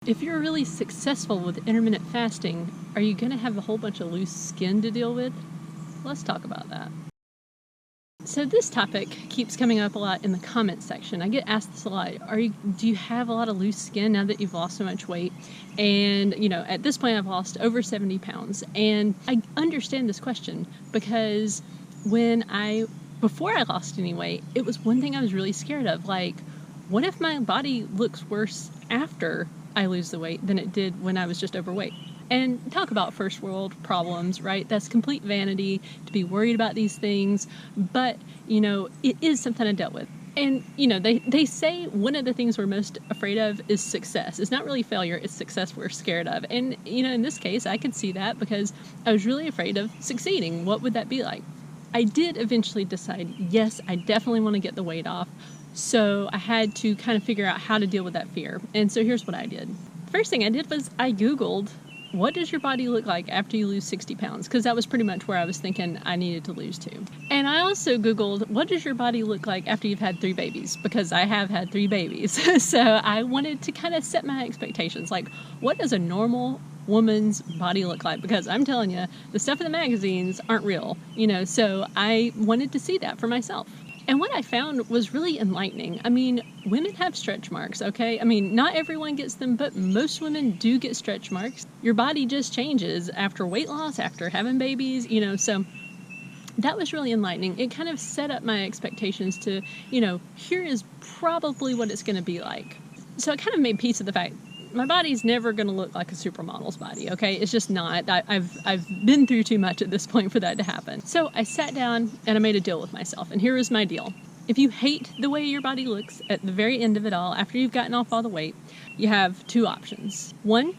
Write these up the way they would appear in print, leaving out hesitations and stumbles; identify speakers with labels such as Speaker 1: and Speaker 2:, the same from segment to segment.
Speaker 1: If you're really successful with intermittent fasting, are you going to have a whole bunch of loose skin to deal with? Let's talk about that. So this topic keeps coming up a lot in the comments section. I get asked this a lot. Do you have a lot of loose skin now that you've lost so much weight? And, at this point I've lost over 70 pounds. And I understand this question because before I lost any weight, it was one thing I was really scared of. Like, what if my body looks worse after I lose the weight than it did when I was just overweight? And talk about first world problems, right? That's complete vanity to be worried about these things, but it is something I dealt with. And they say one of the things we're most afraid of is success. It's not really failure, it's success we're scared of. And in this case I could see that because I was really afraid of succeeding. What would that be like? I did eventually decide, yes, I definitely want to get the weight off. So I had to kind of figure out how to deal with that fear. And so here's what I did. The first thing I did was I Googled, what does your body look like after you lose 60 pounds? Because that was pretty much where I was thinking I needed to lose to. And I also Googled, what does your body look like after you've had 3 babies? Because I have had 3 babies. So I wanted to kind of set my expectations. Like, what does a normal woman's body look like? Because I'm telling you, the stuff in the magazines aren't real, so I wanted to see that for myself. And what I found was really enlightening. I mean, women have stretch marks, okay? I mean, not everyone gets them, but most women do get stretch marks. Your body just changes after weight loss, after having babies, so that was really enlightening. It kind of set up my expectations to, here is probably what it's going to be like. So I kind of made peace with the fact my body's never going to look like a supermodel's body, okay? It's just not. I've been through too much at this point for that to happen. So I sat down and I made a deal with myself. And here was my deal. If you hate the way your body looks at the very end of it all, after you've gotten off all the weight, you have 2 options. 1,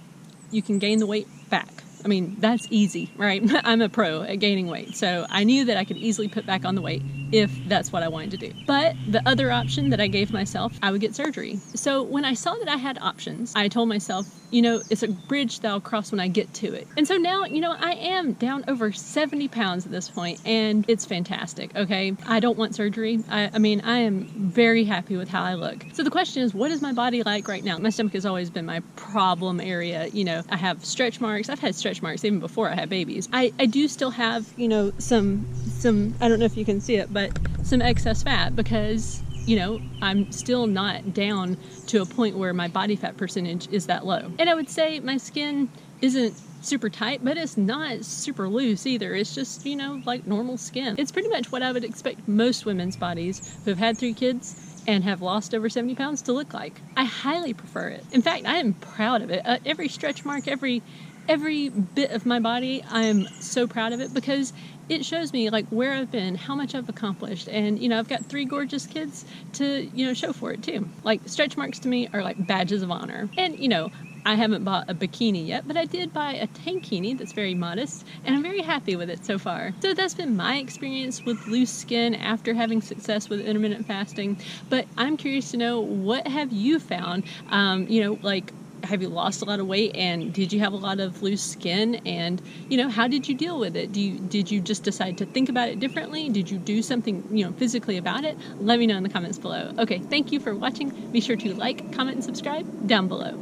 Speaker 1: you can gain the weight back. I mean, that's easy, right? I'm a pro at gaining weight, so I knew that I could easily put back on the weight if that's what I wanted to do. But the other option that I gave myself, I would get surgery. So when I saw that I had options, I told myself, it's a bridge that I'll cross when I get to it. And so now, I am down over 70 pounds at this point, and it's fantastic, okay? I don't want surgery. I am very happy with how I look. So the question is, what is my body like right now? My stomach has always been my problem area. I have stretch marks. I've had stretch marks even before I had babies. I do still have, some, I don't know if you can see it, but some excess fat because I'm still not down to a point where my body fat percentage is that low. And I would say my skin isn't super tight, but it's not super loose either. It's just, like normal skin. It's pretty much what I would expect most women's bodies who have had 3 kids and have lost over 70 pounds to look like. I highly prefer it. In fact, I am proud of it. Every stretch mark, every bit of my body, I'm so proud of it because it shows me like where I've been, how much I've accomplished, and I've got 3 gorgeous kids to show for it too. Like, stretch marks to me are like badges of honor. And I haven't bought a bikini yet, but I did buy a tankini that's very modest, and I'm very happy with it so far. So that's been my experience with loose skin after having success with intermittent fasting. But I'm curious to know, what have you found? Have you lost a lot of weight, and did you have a lot of loose skin, and how did you deal with it? Did you just decide to think about it differently? Did you do something physically about it? Let me know in the comments below. Okay, thank you for watching. Be sure to like, comment, and subscribe down below.